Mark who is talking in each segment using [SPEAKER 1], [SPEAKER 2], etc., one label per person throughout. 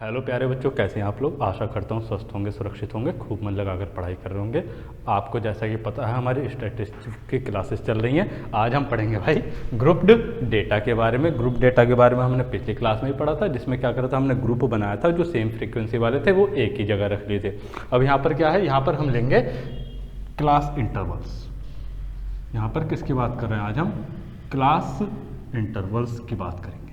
[SPEAKER 1] Hello प्यारे बच्चों, कैसे हैं आप लोग। आशा करता हूँ स्वस्थ होंगे, सुरक्षित होंगे, खूब मन लगाकर पढ़ाई कर रहे होंगे। आपको जैसा कि पता है हमारी स्टैटिस्टिक्स की क्लासेस चल रही हैं। आज हम पढ़ेंगे भाई ग्रुप्ड डेटा के बारे में। ग्रुप डेटा के बारे में हमने पिछली क्लास में ही पढ़ा था, जिसमें क्या करा था, हमने ग्रुप बनाया था जो सेम फ्रीक्वेंसी वाले थे वो एक ही जगह रख लिए थे। अब यहाँ पर क्या है, यहाँ पर हम लेंगे क्लास इंटरवल्स। यहाँ पर किसकी बात कर रहे हैं आज हम, क्लास इंटरवल्स की बात करेंगे।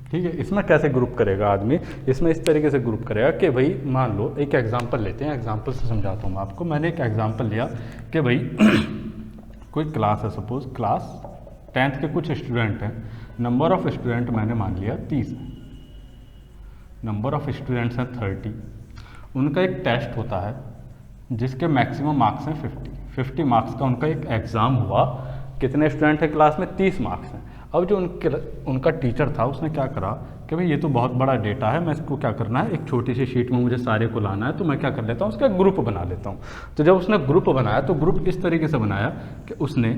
[SPEAKER 1] ठीक है, इसमें कैसे ग्रुप करेगा आदमी, इसमें इस तरीके से ग्रुप करेगा कि भाई मान लो एक एग्जांपल लेते हैं, एग्जांपल से समझाता हूँ आपको। मैंने एक एग्जांपल लिया कि भाई कोई क्लास है, सपोज क्लास 10th के कुछ स्टूडेंट हैं। नंबर ऑफ स्टूडेंट मैंने मान लिया 30 है, नंबर ऑफ स्टूडेंट्स हैं 30। उनका एक टेस्ट होता है जिसके मैक्सिमम मार्क्स हैं 50 मार्क्स का उनका एक एग्ज़ाम हुआ। कितने स्टूडेंट है क्लास में, 30 मार्क्स हैं। अब जो उनका टीचर था उसने क्या करा कि भाई ये तो बहुत बड़ा डेटा है, मैं इसको क्या करना है, एक छोटी सी शीट में मुझे सारे को लाना है, तो मैं क्या कर लेता हूँ, उसका ग्रुप बना लेता हूँ। तो जब उसने ग्रुप बनाया तो ग्रुप इस तरीके से बनाया कि उसने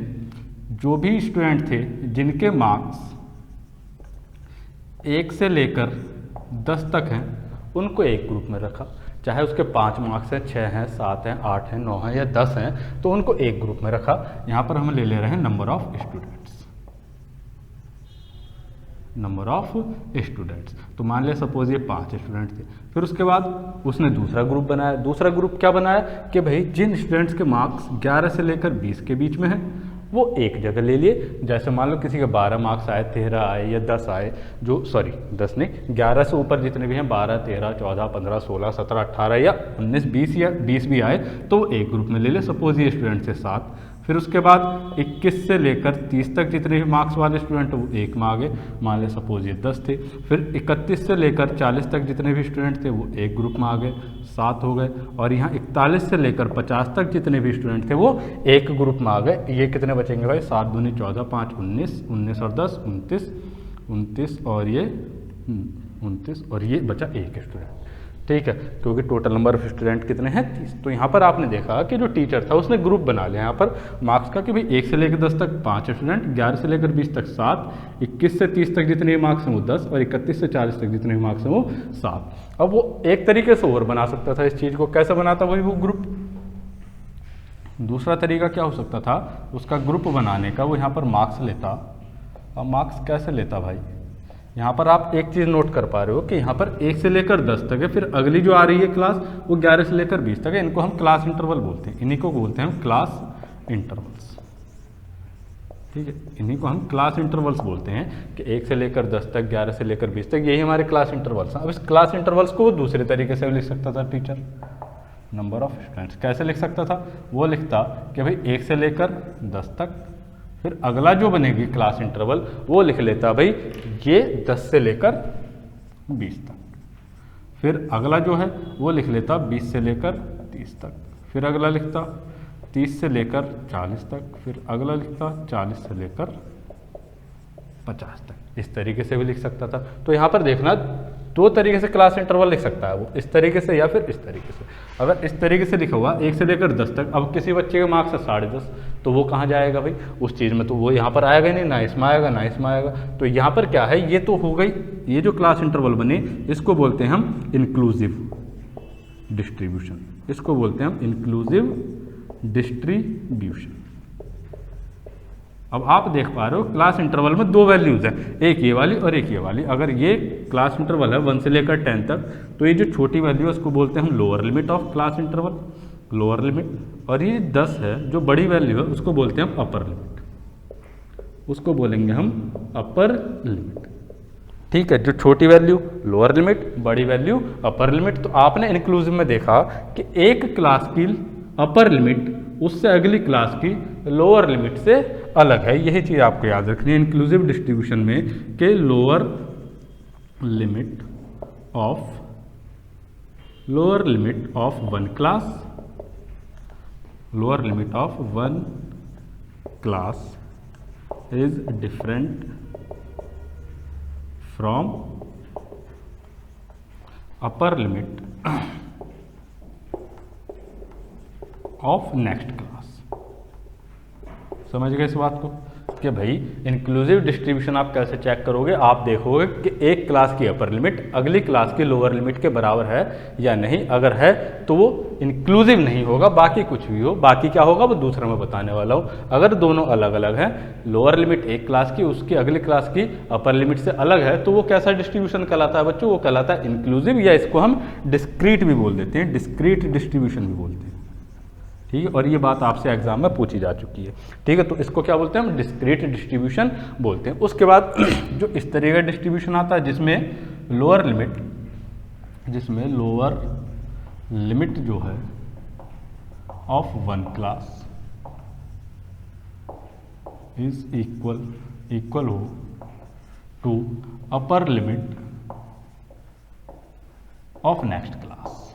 [SPEAKER 1] जो भी स्टूडेंट थे जिनके मार्क्स 1 से लेकर 10 तक हैं उनको एक ग्रुप में रखा। चाहे उसके 5 मार्क्स हैं, 6 हैं, 7 हैं, 8 हैं, 9 हैं या 10 हैं, तो उनको एक ग्रुप में रखा। यहाँ पर हम ले रहे हैं number of students, number of students. तो मान लिया सपोज ये 5 स्टूडेंट थे। फिर उसके बाद उसने दूसरा ग्रुप बनाया। दूसरा ग्रुप क्या बनाया कि भाई जिन स्टूडेंट्स के मार्क्स 11 से लेकर 20 के बीच में हैं वो एक जगह ले लिए। जैसे मान लो किसी के 12 मार्क्स आए, 13 आए या 10 आए, जो सॉरी 10 नहीं, 11 से ऊपर जितने भी हैं, 12, 13, 14, 15, 16, 17, 18 या 19, 20 या 20 भी आए तो वो एक ग्रुप में ले ले। सपोज ये स्टूडेंट से 7। फिर उसके बाद 21 से लेकर 30 तक जितने भी मार्क्स वाले स्टूडेंट वो एक में आ गए। मान ले सपोज ये 10 थे। फिर 31 से लेकर 40 तक जितने भी स्टूडेंट थे वो एक ग्रुप में आ गए, 7 हो गए। और यहाँ 41 से लेकर 50 तक जितने भी स्टूडेंट थे वो एक ग्रुप में आ गए। ये कितने बचेंगे भाई, 7 दूनी 14, 5 19, 19 और 10 29, 29 और ये 29 और ये बचा एक स्टूडेंट। ठीक है, क्योंकि टोटल नंबर ऑफ स्टूडेंट कितने हैं, 30। तो यहाँ पर आपने देखा कि जो टीचर था उसने ग्रुप बना लिया यहाँ पर मार्क्स का कि भाई 1 से लेकर 10 तक 5 स्टूडेंट, 11 से लेकर 20 तक 7, 21 से 30 तक जितने भी मार्क्स हैं वो 10 और 31 से 40 तक जितने भी मार्क्स हैं वो 7। अब वो एक तरीके से और बना सकता था इस चीज़ को। कैसे बनाता वही वो ग्रुप। दूसरा तरीका क्या हो सकता था उसका ग्रुप बनाने का, वो यहाँ पर मार्क्स लेता। अब मार्क्स कैसे लेता भाई, यहाँ पर आप एक चीज़ नोट कर पा रहे हो कि यहाँ पर 1 से लेकर 10 तक है, फिर अगली जो आ रही है क्लास वो 11 से लेकर 20 तक है। इनको हम क्लास इंटरवल बोलते हैं, इन्हीं को बोलते हैं हम क्लास इंटरवल्स। ठीक है, इन्हीं को हम क्लास इंटरवल्स बोलते हैं कि 1 से लेकर 10 तक, 11 से लेकर 20 तक, यही हमारे क्लास इंटरवल्स हैं। अब इस क्लास इंटरवल्स को वो दूसरे तरीके से लिख सकता था टीचर। नंबर ऑफ स्टूडेंट्स कैसे लिख सकता था, वो लिखता कि भाई 1 से लेकर 10 तक, फिर अगला जो बनेगी क्लास इंटरवल वो लिख लेता भाई ये 10 से लेकर 20 तक। फिर अगला जो है वो लिख लेता 20 से लेकर 30 तक। फिर अगला लिखता 30 से लेकर 40 तक। फिर अगला लिखता 40 से लेकर 50 तक। इस तरीके से भी लिख सकता था। तो यहाँ पर देखना, 2 तरीके से क्लास इंटरवल लिख सकता है वो, इस तरीके से या फिर इस तरीके से। अगर इस तरीके से लिखा हुआ 1 से लेकर 10 तक, अब किसी बच्चे के मार्क्स है 10.5, तो वो कहाँ जाएगा भाई उस चीज़ में, तो वो यहाँ पर आएगा नहीं, ना इसमें आएगा ना इसमें आएगा। तो यहाँ पर क्या है, ये तो हो गई, ये जो क्लास इंटरवल बने इसको बोलते हैं हम इंक्लूसिव डिस्ट्रीब्यूशन। इसको बोलते हैं हम इंक्लूसिव डिस्ट्रीब्यूशन। अब आप देख पा रहे हो क्लास इंटरवल में 2 वैल्यूज़ हैं, एक ये वाली और एक ये वाली। अगर ये क्लास इंटरवल है 1 से लेकर 10 तक, तो ये जो छोटी वैल्यू है उसको बोलते हैं हम lower limit of class interval, lower limit. और ये 10 है जो बड़ी वैल्यू है उसको बोलते हैं हम अपर लिमिट, उसको बोलेंगे हम अपर लिमिट। ठीक है, जो छोटी वैल्यू लोअर लिमिट, बड़ी वैल्यू अपर लिमिट। तो आपने इंक्लूसिव में देखा कि एक क्लास की अपर लिमिट उससे अगली क्लास की लोअर लिमिट से अलग है। यही चीज़ आपको याद रखनी है इंक्लूसिव डिस्ट्रीब्यूशन में कि lower limit of one class, lower limit of one class is different from upper limit of next class. समझ गए इस बात को। कि भाई इंक्लूसिव डिस्ट्रीब्यूशन आप कैसे चेक करोगे, आप देखोगे कि एक क्लास की अपर लिमिट अगली क्लास की लोअर लिमिट के बराबर है या नहीं। अगर है तो वो इंक्लूसिव नहीं होगा, बाकी कुछ भी हो, बाकी क्या होगा वो दूसरा मैं बताने वाला हूँ। अगर दोनों अलग अलग हैं, लोअर लिमिट एक क्लास की उसकी अगली क्लास की अपर लिमिट से अलग है, तो वो कैसा डिस्ट्रीब्यूशन कहलाता है बच्चों, वो कहलाता है इंक्लूसिव, या इसको हम डिस्क्रीट भी बोल देते हैं, डिस्क्रीट डिस्ट्रीब्यूशन भी बोलते हैं। ठीक है, और ये बात आपसे एग्जाम में पूछी जा चुकी है। ठीक है, तो इसको क्या बोलते हैं हम, डिस्क्रीट डिस्ट्रीब्यूशन बोलते हैं। उसके बाद जो इस तरह का डिस्ट्रीब्यूशन आता है जिसमें लोअर लिमिट जो है of one class is equal हो to upper limit of next class.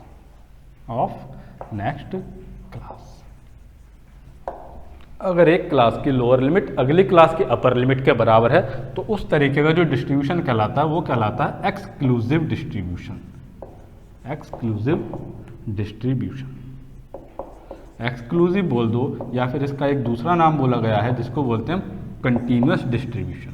[SPEAKER 1] अगर एक क्लास की लोअर लिमिट अगली क्लास की अपर लिमिट के बराबर है तो उस तरीके का जो डिस्ट्रीब्यूशन कहलाता है वो कहलाता है एक्सक्लूसिव डिस्ट्रीब्यूशन। एक्सक्लूसिव बोल दो, या फिर इसका एक दूसरा नाम बोला गया है जिसको बोलते हैं कंटीन्यूअस डिस्ट्रीब्यूशन।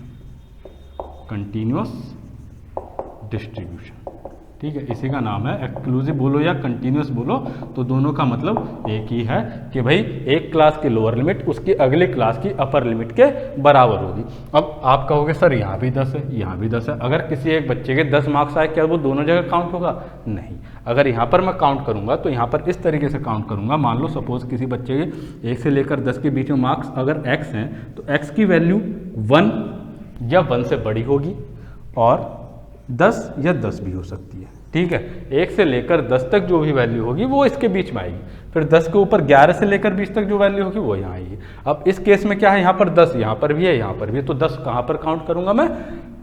[SPEAKER 1] ठीक है, इसी का नाम है, एक्सक्लूसिव बोलो या कंटीन्यूअस बोलो तो दोनों का मतलब एक ही है कि भाई एक क्लास की लोअर लिमिट उसकी अगली क्लास की अपर लिमिट के बराबर होगी। अब आप कहोगे सर यहाँ भी 10 है, यहाँ भी 10 है, अगर किसी एक बच्चे के 10 मार्क्स आए क्या वो दोनों जगह काउंट होगा? नहीं। अगर यहाँ पर मैं काउंट करूँगा तो यहाँ पर इस तरीके से काउंट करूँगा, मान लो सपोज किसी बच्चे के 1 से लेकर 10 के बीच में मार्क्स अगर x हैं तो x की वैल्यू 1 या 1 से बड़ी होगी और 10 या 10 भी हो सकती है। ठीक है, 1 से लेकर 10 तक जो भी वैल्यू होगी वो इसके बीच में आएगी, फिर 10 के ऊपर 11 से लेकर 20 तक जो वैल्यू होगी वो यहाँ आएगी। अब इस केस में क्या है, यहाँ पर 10 यहाँ पर भी है, यहाँ पर भी है, तो 10 कहाँ पर काउंट करूँगा मैं?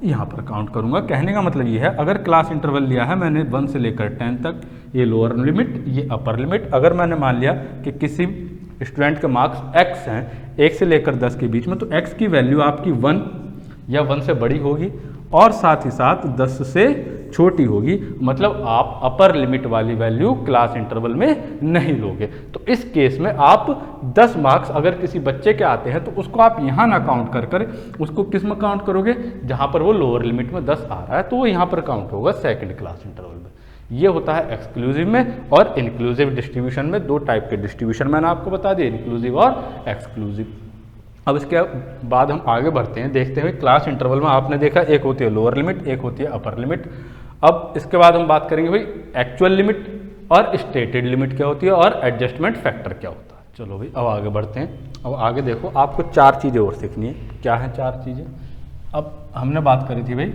[SPEAKER 1] यहाँ पर काउंट करूँगा। कहने का मतलब ये है, अगर क्लास इंटरवल लिया है मैंने 1 से लेकर 10 तक, ये लोअर लिमिट ये अपर लिमिट, अगर मैंने मान लिया कि किसी स्टूडेंट के मार्क्स x हैं 1 से लेकर 10 के बीच में, तो x की वैल्यू आपकी 1 या 1 से बड़ी होगी और साथ ही साथ 10 से छोटी होगी, मतलब आप अपर लिमिट वाली वैल्यू क्लास इंटरवल में नहीं लोगे। तो इस केस में आप 10 मार्क्स अगर किसी बच्चे के आते हैं तो उसको आप यहाँ ना काउंट कर उसको किस में काउंट करोगे, जहाँ पर वो लोअर लिमिट में 10 आ रहा है तो वो यहाँ पर काउंट होगा सेकंड क्लास इंटरवल में। ये होता है एक्सक्लूसिव में। और इंक्लूसिव डिस्ट्रीब्यूशन में 2 टाइप के डिस्ट्रीब्यूशन मैंने आपको बता दिए, इंक्लूसिव और एक्सक्लूसिव। अब इसके बाद हम आगे बढ़ते हैं, देखते हैं क्लास इंटरवल में आपने देखा एक होती है लोअर लिमिट, एक होती है अपर लिमिट। अब इसके बाद हम बात करेंगे भाई एक्चुअल लिमिट और स्टेटेड लिमिट क्या होती है और एडजस्टमेंट फैक्टर क्या होता है। चलो भाई अब आगे बढ़ते हैं। अब आगे देखो, आपको 4 चीज़ें और सीखनी है। क्या है 4 चीज़ें? अब हमने बात करी थी भाई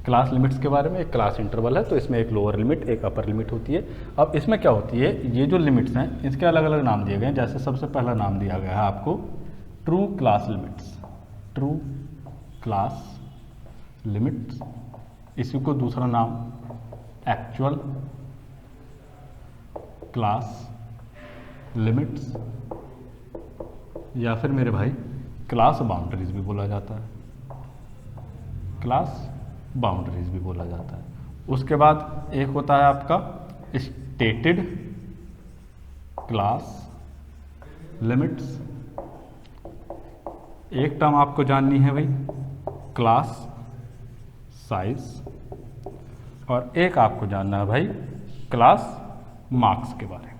[SPEAKER 1] क्लास लिमिट्स के बारे में। एक क्लास इंटरवल है तो इसमें एक लोअर लिमिट एक अपर लिमिट होती है। अब इसमें क्या होती है, ये जो लिमिट्स हैं इसके अलग अलग नाम दिए गए हैं। जैसे सबसे पहला नाम दिया गया है आपको ट्रू क्लास लिमिट्स, इसी को दूसरा नाम एक्चुअल क्लास लिमिट्स, या फिर मेरे भाई क्लास बाउंड्रीज भी बोला जाता है, उसके बाद एक होता है आपका स्टेटेड क्लास लिमिट्स। एक टर्म आपको जाननी है भाई क्लास साइज, और एक आपको जानना है भाई क्लास मार्क्स के बारे में।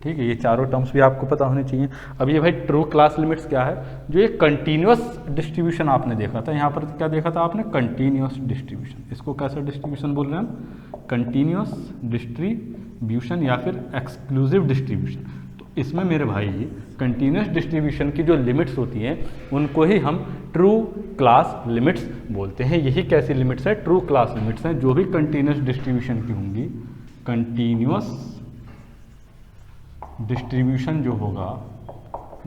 [SPEAKER 1] ठीक है, ये चारों टर्म्स भी आपको पता होने चाहिए। अब ये भाई ट्रू क्लास लिमिट्स क्या है, जो ये कंटीन्यूअस डिस्ट्रीब्यूशन आपने देखा था, यहाँ पर क्या देखा था आपने, कंटीन्यूअस डिस्ट्रीब्यूशन। इसको कैसा डिस्ट्रीब्यूशन बोल रहे हैं हम, कंटीन्यूअस डिस्ट्रीब्यूशन या फिर एक्सक्लूसिव डिस्ट्रीब्यूशन। तो इसमें मेरे भाई कंटीन्यूअस डिस्ट्रीब्यूशन की जो लिमिट्स होती हैं उनको ही हम ट्रू क्लास लिमिट्स बोलते हैं। यही कैसी लिमिट्स है, ट्रू क्लास लिमिट्स हैं, जो भी कंटीन्यूअस डिस्ट्रीब्यूशन की होंगी। कंटीन्यूअस डिस्ट्रीब्यूशन जो होगा,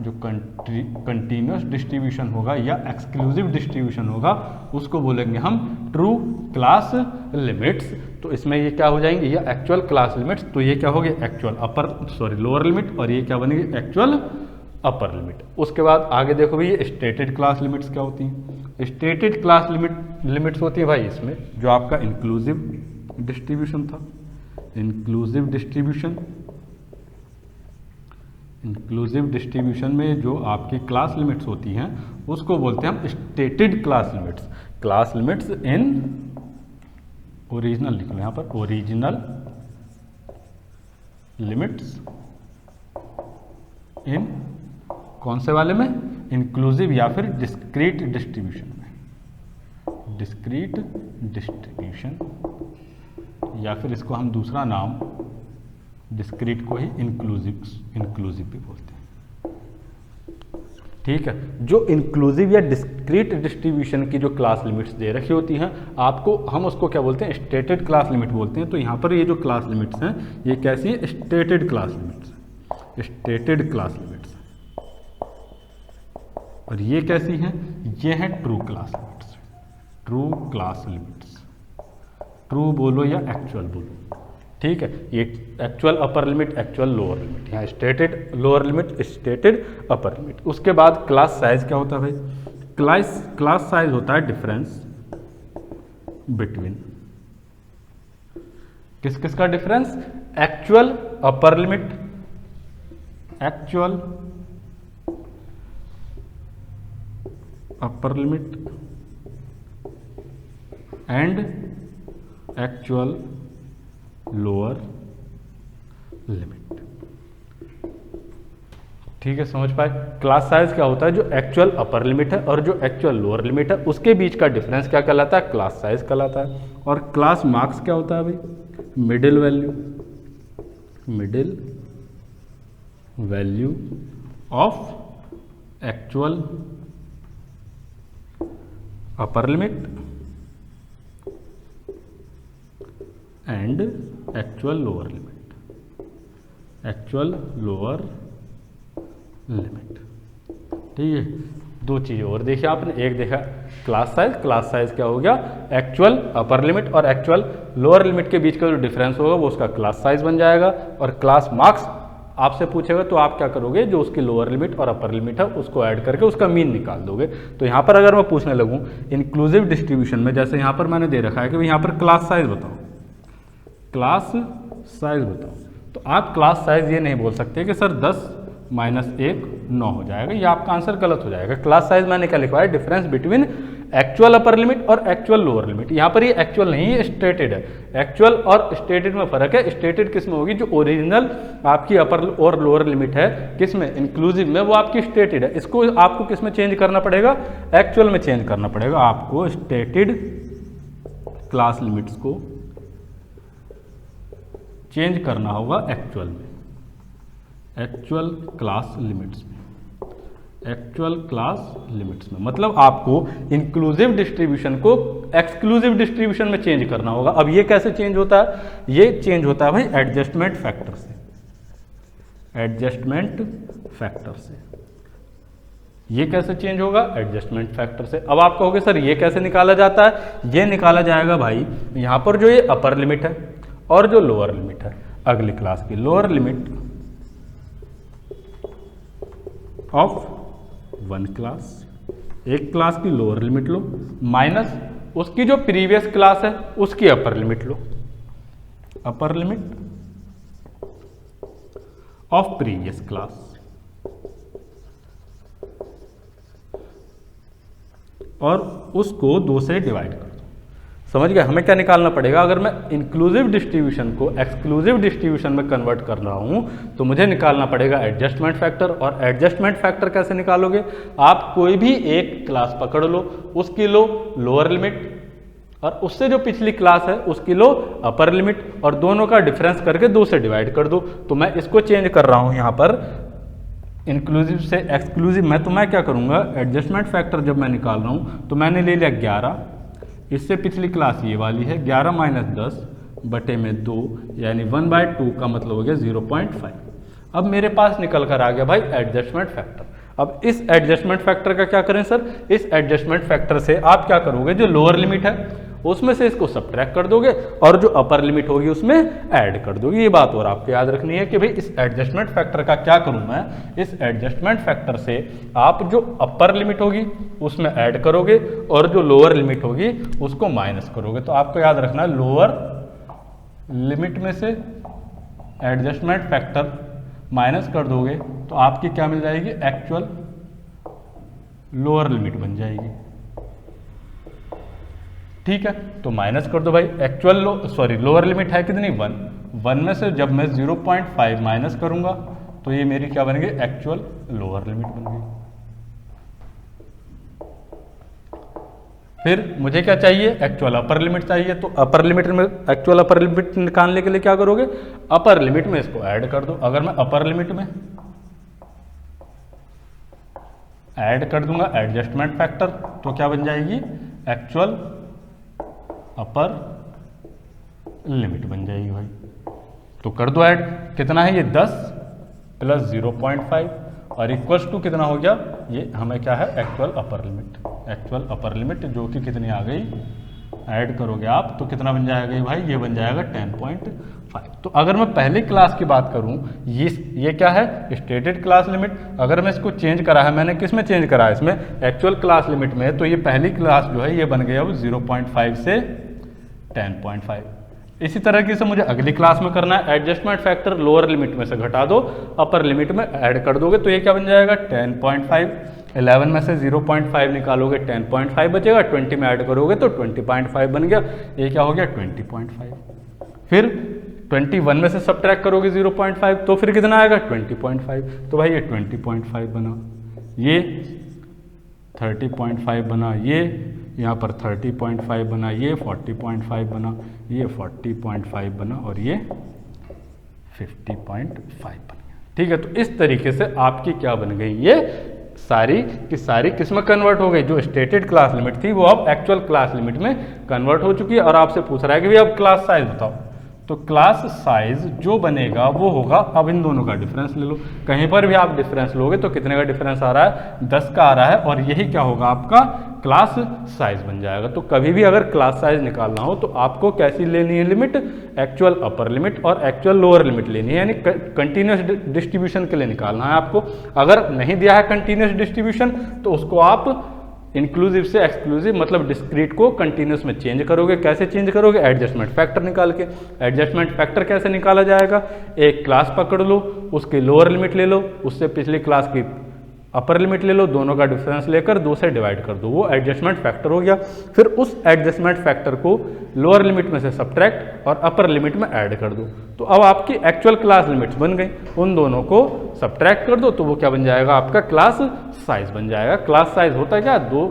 [SPEAKER 1] जो कंटीन्यूअस डिस्ट्रीब्यूशन होगा या एक्सक्लूसिव डिस्ट्रीब्यूशन होगा, उसको बोलेंगे हम ट्रू क्लास लिमिट्स। तो इसमें ये क्या हो जाएंगे, ये एक्चुअल क्लास लिमिट्स। तो ये क्या हो गया, एक्चुअल लोअर लिमिट, और ये क्या बनेगी, एक्चुअल अपर लिमिट। उसके बाद आगे देखो भाई ये स्टेटेड क्लास लिमिट्स क्या होती हैं। स्टेटेड क्लास लिमिट्स होती है भाई इसमें जो आपका इंक्लूसिव डिस्ट्रीब्यूशन था, इंक्लूसिव डिस्ट्रीब्यूशन इंक्लूसिव डिस्ट्रीब्यूशन में जो आपकी क्लास लिमिट्स होती हैं उसको बोलते हैं हम stated class limits. Class limits in original, लिख लो यहाँ पर ओरिजिनल लिमिट्स इन कौन से वाले में, इंक्लूसिव या फिर डिस्क्रीट डिस्ट्रीब्यूशन में, डिस्क्रीट डिस्ट्रीब्यूशन, या फिर इसको हम दूसरा नाम डिस्क्रीट को ही इंक्लूसिव भी बोलते हैं। ठीक है, जो इंक्लूसिव या डिस्क्रीट डिस्ट्रीब्यूशन की जो क्लास लिमिट्स दे रखी होती हैं आपको, हम उसको क्या बोलते हैं, स्टेटेड क्लास लिमिट बोलते हैं। तो यहाँ पर ये जो क्लास लिमिट्स हैं ये कैसी है, stated class limits, stated class limits. और ये कैसी हैं, ये हैं true class limits, true class limits. True बोलो या एक्चुअल बोलो, ठीक है। ये actual upper limit, actual lower limit, यहाँ stated lower limit, stated upper limit. उसके बाद क्लास साइज क्या होता है भाई, क्लास साइज होता है डिफरेंस बिटवीन किस किस का difference, actual upper limit, actual upper limit and actual lower limit. ठीक है, समझ पाए। क्लास साइज क्या होता है, जो एक्चुअल अपर लिमिट है और जो एक्चुअल लोअर लिमिट है उसके बीच का डिफरेंस क्या कहलाता है, क्लास साइज कहलाता है। और क्लास मार्क्स क्या होता है भाई, middle value, middle value of actual upper limit and actual lower limit, actual lower limit. ठीक है, दो चीज़ें और देखिए आपने, एक देखा क्लास साइज, क्लास साइज क्या हो गया, एक्चुअल अपर लिमिट और एक्चुअल लोअर लिमिट के बीच का जो डिफरेंस होगा वो उसका क्लास साइज बन जाएगा। और क्लास मार्क्स आपसे पूछेगा तो आप क्या करोगे, जो उसकी लोअर लिमिट और अपर लिमिट है उसको ऐड करके उसका मीन निकाल दोगे। तो यहाँ पर अगर मैं पूछने लगूँ इंक्लूसिव डिस्ट्रीब्यूशन में, जैसे यहाँ पर मैंने दे रखा है कि भाई यहाँ पर क्लास साइज बताओ, क्लास साइज बताओ, तो आप क्लास साइज ये नहीं बोल सकते कि सर 10 माइनस 1 9 हो जाएगा, ये आपका आंसर गलत हो जाएगा। क्लास साइज मैंने क्या लिखवाया, difference between actual upper limit और एक्चुअल लोअर लिमिट। यहाँ पर ये एक्चुअल नहीं है, स्टेटेड है। एक्चुअल और स्टेटेड में फर्क है। स्टेटेड किस में होगी, जो ओरिजिनल आपकी अपर और लोअर लिमिट है किस में, इंक्लूसिव में, वो आपकी स्टेटेड है। इसको आपको किस में चेंज करना पड़ेगा, एक्चुअल में चेंज करना पड़ेगा। आपको स्टेटेड क्लास लिमिट्स को चेंज करना होगा एक्चुअल में, एक्चुअल क्लास लिमिट्स में, एक्चुअल क्लास लिमिट्स में। मतलब आपको इंक्लूसिव डिस्ट्रीब्यूशन को एक्सक्लूसिव डिस्ट्रीब्यूशन में चेंज करना होगा। अब ये कैसे चेंज होता है, ये चेंज होता है भाई एडजस्टमेंट फैक्टर से, एडजस्टमेंट फैक्टर से। ये कैसे चेंज होगा, एडजस्टमेंट फैक्टर से। अब आप कहोगे सर ये कैसे निकाला जाता है, ये निकाला जाएगा भाई यहां पर जो ये अपर लिमिट है और जो लोअर लिमिट है, अगली क्लास की lower limit of one class, एक क्लास की लोअर लिमिट लो, माइनस उसकी जो प्रीवियस क्लास है उसकी upper limit low, upper limit of previous class, और उसको 2 से डिवाइड कर दो। समझ गए, हमें क्या निकालना पड़ेगा, अगर मैं इंक्लूसिव डिस्ट्रीब्यूशन को एक्सक्लूसिव डिस्ट्रीब्यूशन में कन्वर्ट कर रहा हूं तो मुझे निकालना पड़ेगा एडजस्टमेंट फैक्टर। और एडजस्टमेंट फैक्टर कैसे निकालोगे, आप कोई भी एक क्लास पकड़ लो, उसकी लो लोअर लिमिट और उससे जो पिछली क्लास है उसकी लो अपर लिमिट, और दोनों का डिफरेंस करके 2 से डिवाइड कर दो। तो मैं इसको चेंज कर रहा हूं यहाँ पर इंक्लूसिव से एक्सक्लूसिव में। तो मैं क्या करूँगा, एडजस्टमेंट फैक्टर जब मैं निकाल रहा हूँ तो मैंने ले लिया 11, इससे पिछली क्लास ये वाली है 11 माइनस 10 बटे में 2 यानी 1/2 का मतलब हो गया 0.5। अब मेरे पास निकल कर आ गया भाई एडजस्टमेंट फैक्टर। अब इस एडजस्टमेंट फैक्टर का क्या करें सर, इस एडजस्टमेंट फैक्टर से आप क्या करोगे, जो लोअर लिमिट है उसमें से इसको सब्ट्रैक्ट कर दोगे और जो अपर लिमिट होगी उसमें ऐड कर दोगे। ये बात और आपको याद रखनी है कि भाई इस एडजस्टमेंट फैक्टर का क्या करूं मैं, इस एडजस्टमेंट फैक्टर से आप जो अपर लिमिट होगी उसमें ऐड करोगे और जो लोअर लिमिट होगी उसको माइनस करोगे। तो आपको याद रखना है लोअर लिमिट में से एडजस्टमेंट फैक्टर माइनस कर दोगे तो आपकी क्या मिल जाएगी, एक्चुअल लोअर लिमिट बन जाएगी। ठीक है, तो माइनस कर दो भाई, एक्चुअल लोअर लिमिट है कितनी, 1 में से जब मैं 0.5 माइनस करूंगा तो ये मेरी क्या बन गई, एक्चुअल लोअर लिमिट बन गई। फिर मुझे क्या चाहिए, एक्चुअल अपर लिमिट चाहिए। तो अपर लिमिट में एक्चुअल अपर लिमिट निकालने के लिए क्या करोगे, अपर लिमिट में इसको ऐड कर दो। अगर मैं अपर लिमिट में ऐड कर दूंगा एडजस्टमेंट फैक्टर तो क्या बन जाएगी, एक्चुअल अपर लिमिट बन जाएगी भाई। तो कर दो ऐड, कितना है ये 10 प्लस 0.5 और इक्वल्स टू कितना हो गया, ये हमें क्या है, actual upper limit. Actual upper limit जो कि कितनी आ गई, ऐड करोगे आप तो कितना बन जाएगा भाई, ये बन जाएगा 10.5। तो अगर मैं पहली क्लास की बात करूं, ये क्या है, स्टेटेड क्लास लिमिट। अगर मैं इसको चेंज करा है, मैंने किस में चेंज करा है, इसमें एक्चुअल क्लास लिमिट में, तो ये पहली क्लास जो है ये बन गया अब 0.5 से 10.5। इसी तरीके से मुझे अगली क्लास में करना है, एडजस्टमेंट फैक्टर लोअर लिमिट में से घटा दो, अपर लिमिट में ऐड कर दोगे तो ये क्या बन जाएगा, 10.5। 11 में से 0.5 निकालोगे 10.5 बचेगा, 20 में ऐड करोगे तो 20.5 बन गया, ये क्या हो गया 20.5। फिर 21 में से सब्ट्रैक्ट करोगे 0.5 तो फिर कितना आएगा 20.5। तो भाई ये 20.5 बना, ये 30.5 बना, ये यहाँ पर 30.5 बना, ये 40.5 बना, ये 40.5 बना और ये 50.5 बन गया। ठीक है, तो इस तरीके से आपकी क्या बन गई, ये सारी की सारी किस में कन्वर्ट हो गई, जो स्टेटेड क्लास लिमिट थी वो अब एक्चुअल क्लास लिमिट में कन्वर्ट हो चुकी है। और आपसे पूछ रहा है कि भैया अब क्लास साइज बताओ, तो क्लास साइज जो बनेगा वो होगा, अब इन दोनों का डिफरेंस ले लो। कहीं पर भी आप डिफरेंस लोगे तो कितने का डिफरेंस आ रहा है, 10 का आ रहा है, और यही क्या होगा आपका क्लास साइज बन जाएगा। तो कभी भी अगर क्लास साइज निकालना हो तो आपको कैसी लेनी है लिमिट, एक्चुअल अपर लिमिट और एक्चुअल लोअर लिमिट लेनी है, यानी कंटिन्यूस डिस्ट्रीब्यूशन के लिए निकालना है आपको। अगर नहीं दिया है कंटिन्यूस डिस्ट्रीब्यूशन तो उसको आप इंक्लूसिव से एक्सक्लूसिव मतलब डिस्क्रीट को कंटिन्यूस में चेंज करोगे। कैसे चेंज करोगे, एडजस्टमेंट फैक्टर निकाल के। एडजस्टमेंट फैक्टर कैसे निकाला जाएगा, एक क्लास पकड़ लो, उसकी लोअर लिमिट ले लो, उससे पिछली क्लास की अपर लिमिट ले लो, दोनों का डिफरेंस लेकर 2 से डिवाइड कर दो, वो एडजस्टमेंट फैक्टर हो गया। फिर उस एडजस्टमेंट फैक्टर को लोअर लिमिट में से सब्ट्रैक्ट और अपर लिमिट में ऐड कर दो, तो अब आपकी एक्चुअल क्लास लिमिट्स बन गई। उन दोनों को सब्ट्रैक्ट कर दो तो वो क्या बन जाएगा, आपका क्लास साइज बन जाएगा। क्लास साइज होता है क्या, 2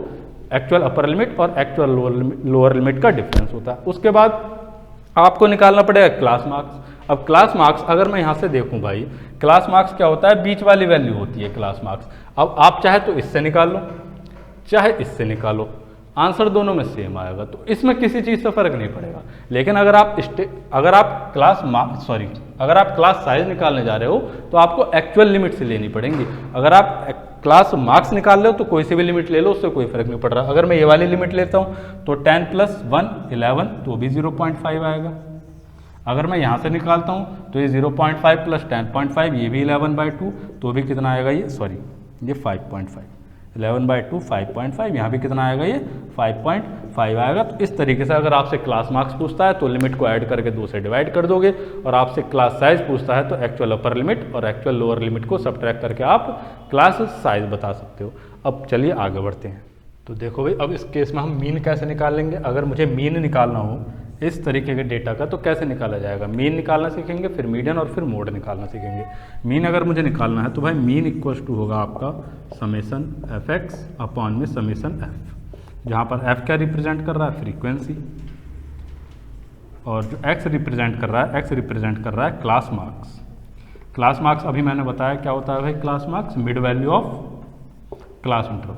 [SPEAKER 1] एक्चुअल अपर लिमिट और एक्चुअल लोअर लिमिट का डिफरेंस होता है। उसके बाद आपको निकालना पड़ेगा क्लास मार्क्स। अब क्लास मार्क्स अगर मैं यहाँ से देखूँ भाई, क्लास मार्क्स क्या होता है, बीच वाली वैल्यू होती है क्लास मार्क्स। अब आप चाहे तो इससे निकाल लो चाहे इससे निकालो, आंसर दोनों में सेम आएगा, तो इसमें किसी चीज़ से फर्क नहीं पड़ेगा। लेकिन अगर आप क्लास साइज निकालने जा रहे हो तो आपको एक्चुअल लिमिट से लेनी पड़ेंगी। अगर आप क्लास मार्क्स निकाल रहे हो तो कोई सी भी लिमिट ले लो, उससे कोई फर्क नहीं पड़ रहा। अगर मैं ये वाली लिमिट लेता हूँ तो 10 + 1 11 तो भी 0.5 आएगा। अगर मैं यहाँ से निकालता हूँ तो ये 0.5 + 10.5 ये भी 11/2 तो भी कितना आएगा, ये 5.5। 11/2 5.5, यहाँ भी कितना आएगा, ये 5.5 आएगा। तो इस तरीके से अगर आपसे क्लास मार्क्स पूछता है तो लिमिट को ऐड करके 2 से डिवाइड कर दोगे, और आपसे क्लास साइज पूछता है तो एक्चुअल अपर लिमिट और एक्चुअल लोअर लिमिट को सब्ट्रैक्ट करके आप क्लास साइज बता सकते हो। अब चलिए आगे बढ़ते हैं। तो देखो भाई, अब इस केस में हम मीन कैसे निकालेंगे। अगर मुझे मीन निकालना हो इस तरीके के डेटा का तो कैसे निकाला जाएगा, मीन निकालना सीखेंगे, फिर मीडियन और फिर मोड निकालना सीखेंगे। मीन अगर मुझे निकालना है तो भाई मीन = होगा आपका समेशन fx अपॉन में समेशन f, जहाँ पर f क्या रिप्रेजेंट कर रहा है, फ्रीक्वेंसी, और जो x रिप्रेजेंट कर रहा है क्लास मार्क्स। क्लास मार्क्स अभी मैंने बताया क्या होता है भाई, class marks mid value of class interval.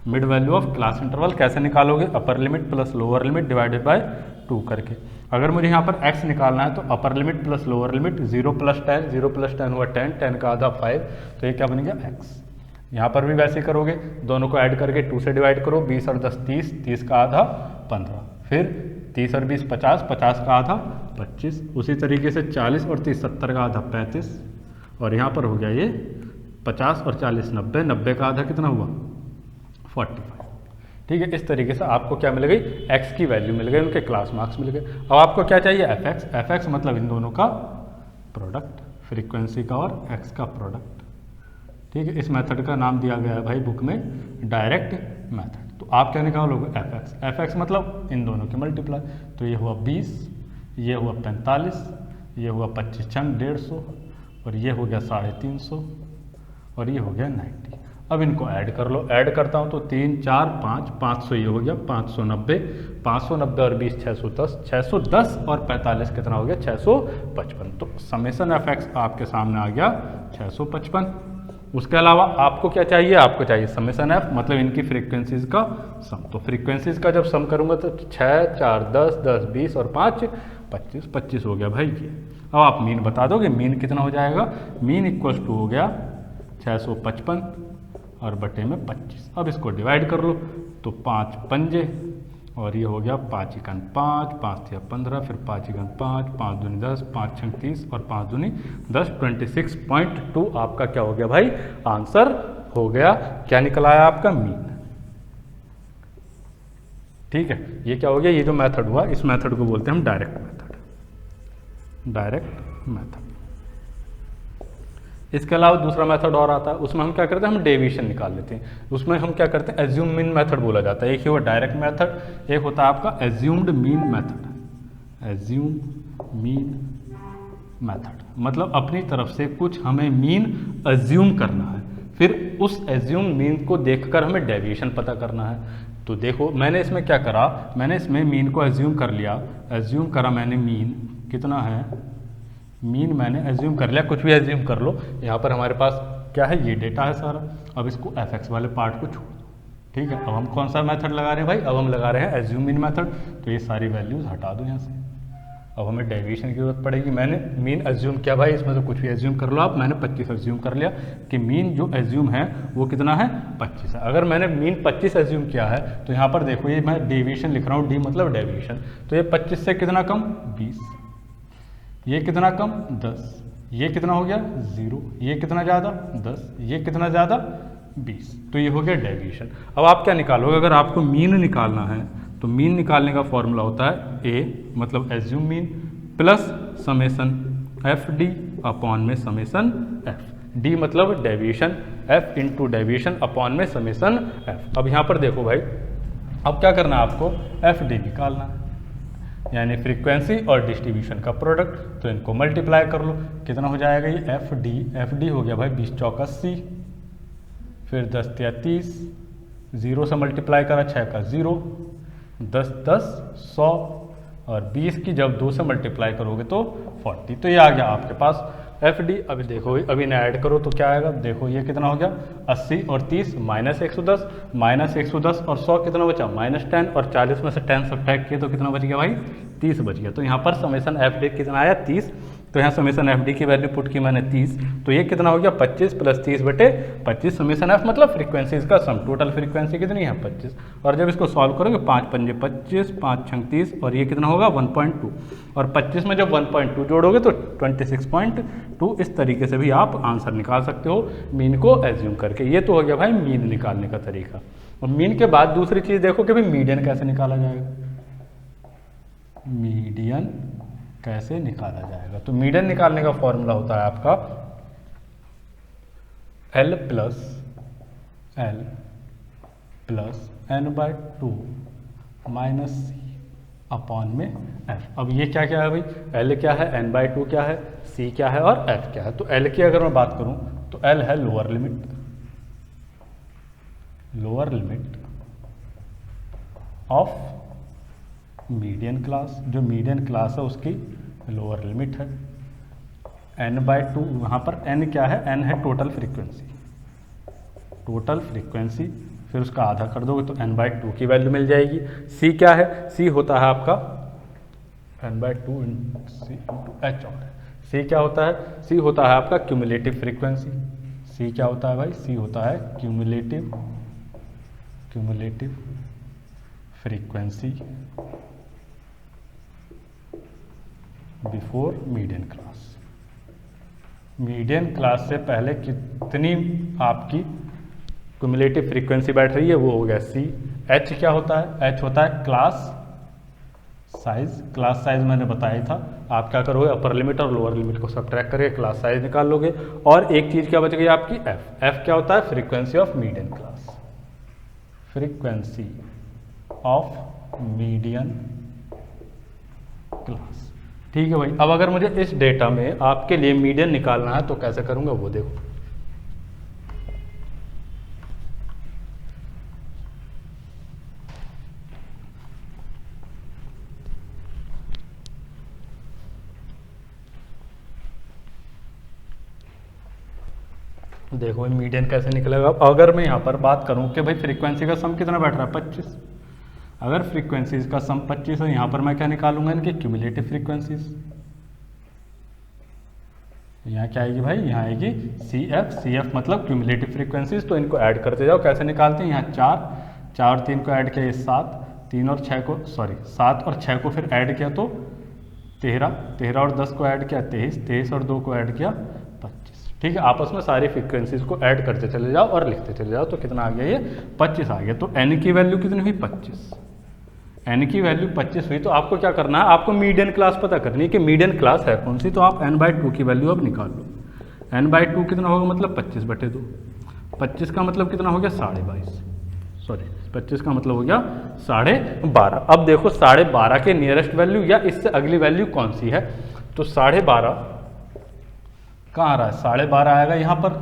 [SPEAKER 1] Mid value of class interval कैसे निकालोगे, upper limit plus lower limit divided by 2 करके। अगर मुझे यहाँ पर x निकालना है तो upper limit plus lower limit 0 + 10, 0 + 10 हुआ 10, 10 का आधा 5, तो ये क्या बन गया x। यहाँ पर भी वैसे ही करोगे, दोनों को ऐड करके 2 से डिवाइड करो, 20 और 10 30, 30 का आधा 15, फिर 30 और 20 50, 50 का आधा 25, उसी तरीके से 40 और 30 70 का आधा 35, और यहाँ पर हो गया ये 50 और 40 90, 90 का आधा कितना हुआ 45। ठीक है, इस तरीके से आपको क्या मिल गई, x की वैल्यू मिल गई, उनके क्लास मार्क्स मिल गए। अब आपको क्या चाहिए, fx मतलब इन दोनों का प्रोडक्ट। फ्रीक्वेंसी का और x का प्रोडक्ट। ठीक है, इस मेथड का नाम दिया गया है भाई बुक में डायरेक्ट मेथड। तो आप क्या निकालोगे fx मतलब इन दोनों की मल्टीप्लाई। तो ये हुआ 20, ये हुआ 45, ये हुआ 25 छंग 150 और ये हो गया 350 और ये हो गया 90। अब इनको ऐड कर लो, ऐड करता हूँ तो 3 4 5 500, ये हो गया 590, 590 और 20 610, 610 और 45 कितना हो गया 655। तो समेसन एफ एक्स आपके सामने आ गया 655। उसके अलावा आपको क्या चाहिए, आपको चाहिए समेसन एफ मतलब इनकी फ्रीक्वेंसीज का सम। तो फ्रीक्वेंसीज का जब सम करूंगा तो 6 4 10 10 20 और 5 25, 25 हो गया भाई ये। अब आप मीन बता दोगे, मीन कितना हो जाएगा, मीन इक्वल टू हो गया 655 और बटे में 25। अब इसको डिवाइड कर लो तो 5 पंजे और ये हो गया 5 एकन 5, 5 तिया 15, फिर 5 एकन 5, 5 दूनी 10, 5 छंग 30 और 5 दूनी 10, 26.2 आपका क्या हो गया भाई, आंसर हो गया। क्या निकला है आपका, मीन। ठीक है, ये क्या हो गया, ये जो मेथड हुआ इस मेथड को बोलते हैं हम डायरेक्ट मेथड, डायरेक्ट मेथड। इसके अलावा दूसरा मेथड और आता है, उसमें हम क्या करते हैं, हम डेविएशन निकाल लेते हैं। उसमें हम क्या करते हैं, एज्यूम मीन मेथड बोला जाता है। एक ही हुआ डायरेक्ट मेथड, एक होता है आपका assumed mean method. Assume mean method मतलब अपनी तरफ से कुछ हमें मीन एज्यूम करना है, फिर उस एज्यूम मीन को देखकर हमें डेविएशन पता करना है। तो देखो मैंने इसमें क्या करा, मैंने इसमें मीन को एज्यूम कर लिया, एज्यूम करा मैंने मीन कितना है, मीन मैंने एज्यूम कर लिया, कुछ भी एज्यूम कर लो। यहाँ पर हमारे पास क्या है, ये डेटा है सारा। अब इसको एफ एक्स वाले पार्ट को छोड़ दो। ठीक है, अब हम कौन सा मेथड लगा रहे हैं भाई, अब हम लगा रहे हैं एज्यूम मीन मेथड। तो ये सारी वैल्यूज हटा दो यहाँ से, अब हमें डेविएशन की जरूरत पड़ेगी। मैंने मीन एज्यूम किया भाई, इसमें तो कुछ भी एज्यूम कर लो आप, मैंने 25 एज्यूम कर लिया कि मीन जो एज्यूम है वो कितना है, 25 है। अगर मैंने मीन 25 एज्यूम किया है तो यहाँ पर देखो ये मैं डेविएशन लिख रहा हूँ, डी मतलब डेविएशन। तो ये 25 से कितना कम, 20, ये कितना कम 10, ये कितना हो गया 0, ये कितना ज़्यादा 10, ये कितना ज़्यादा 20। तो ये हो गया डेविएशन। अब आप क्या निकालोगे, अगर आपको मीन निकालना है तो मीन निकालने का फॉर्मूला होता है ए मतलब assume mean plus summation F D upon में समेसन एफ। डी मतलब deviation, F into deviation upon में समेसन एफ। अब यहाँ पर देखो भाई, अब क्या करना है आपको, एफ डी निकालना है यानी फ्रीक्वेंसी और डिस्ट्रीब्यूशन का प्रोडक्ट। तो इनको मल्टीप्लाई कर लो, कितना हो जाएगा ये एफ डी हो गया भाई 20 चौका 80, फिर 10 तिया 30, 0 से मल्टीप्लाई करा 6 का 0, 10 10 100 और 20 की जब 2 से मल्टीप्लाई करोगे तो 40। तो ये आ गया आपके पास एफ डी। अभी देखो अभी इन्हें ऐड करो तो क्या आएगा, देखो ये कितना हो गया 80 और 30 माइनस 110, माइनस 110 और 100 कितना बचा -10 और 40 में से 10 सब्ट्रैक्ट किए तो कितना बच गया भाई 30 बच गया। तो यहाँ पर समेसन एफ डी कितना आया 30। तो यहाँ समेसन एफ डी की वैल्यू पुट की मैंने 30, तो ये कितना हो गया 25 प्लस 30 बटे 25। समेसन एफ मतलब फ्रीक्वेंसीज का सम, टोटल फ्रीक्वेंसी कितनी है 25। और जब इसको सॉल्व करोगे 5 पंजे 25, 5 छंग 30 और ये कितना होगा 1.2 और 25 में जब 1.2 जोड़ोगे तो 26.2। इस तरीके से भी आप आंसर निकाल सकते हो मीन को एज्यूम करके। ये तो हो गया भाई मीन निकालने का तरीका। और मीन के बाद दूसरी चीज़ देखो कि भाई मीडियन कैसे निकाला जाएगा, मीडियन कैसे निकाला जाएगा। तो मीडियन निकालने का फॉर्मूला होता है आपका L plus n/2 minus C upon में F। अब ये क्या क्या है भाई, L क्या है, n/2 क्या है, C क्या है और F क्या है। तो L की अगर मैं बात करूं तो L है lower limit of median class, जो मीडियन क्लास है उसकी लोअर लिमिट है। n/2 वहाँ पर n क्या है, n है टोटल फ्रीक्वेंसी, फिर उसका आधा कर दोगे तो n/2 की वैल्यू मिल जाएगी। c क्या है, c होता है आपका n/2 h और c क्या होता है, c होता है आपका क्यूमुलेटिव फ्रीक्वेंसी। c क्या होता है भाई, c होता है cumulative frequency before median class. Median class से पहले कितनी आपकी क्यूमुलेटिव फ्रीक्वेंसी बैठ रही है वो हो गया C। H क्या होता है, H होता है क्लास साइज, क्लास साइज मैंने बताया था, आप क्या करोगे अपर लिमिट और लोअर लिमिट को सब्ट्रैक्ट करके क्लास साइज निकाल लोगे। और एक चीज़ क्या बच गई आपकी एफ, एफ क्या होता है frequency of median class, frequency of median class. ठीक है भाई, अब अगर मुझे इस डेटा में आपके लिए मीडियन निकालना है तो कैसे करूंगा वो देखो। देखो मीडियन कैसे निकलेगा। अगर मैं यहाँ पर बात करूँ कि भाई फ्रीक्वेंसी का सम कितना बैठ रहा है 25, अगर फ्रीक्वेंसीज का सम 25 है, यहाँ पर मैं क्या निकालूंगा इनकी क्यूमुलेटिव फ्रीक्वेंसीज। यहाँ क्या आएगी भाई, यहाँ आएगी सी एफ मतलब क्यूमुलेटिव फ्रीक्वेंसीज। तो इनको ऐड करते जाओ, कैसे निकालते हैं, यहाँ 4 और 3 को ऐड किया ये 7, 3 और 6 को 7 और 6 को फिर ऐड किया तो 13 और 10 को ऐड किया 23 और 2 को ऐड किया 25। ठीक है, आपस में सारी फ्रीक्वेंसीज को ऐड करते चले जाओ और लिखते चले जाओ। तो कितना आ गया ये 25 आ गया। तो एन की वैल्यू कितनी हुई 25, एन की वैल्यू 25 हुई। तो आपको क्या करना है, आपको मीडियन क्लास पता करनी है कि मीडियन क्लास है कौन सी। तो आप n/2 की वैल्यू अब निकाल लो। n/2 कितना होगा मतलब 25/2, 25 का मतलब कितना हो गया 22.5, 25 का मतलब हो गया 12.5। अब देखो 12.5 के नियरेस्ट वैल्यू या इससे अगली वैल्यू कौन सी है। तो 12.5 कहाँ आ रहा है, 12.5 आएगा यहाँ पर,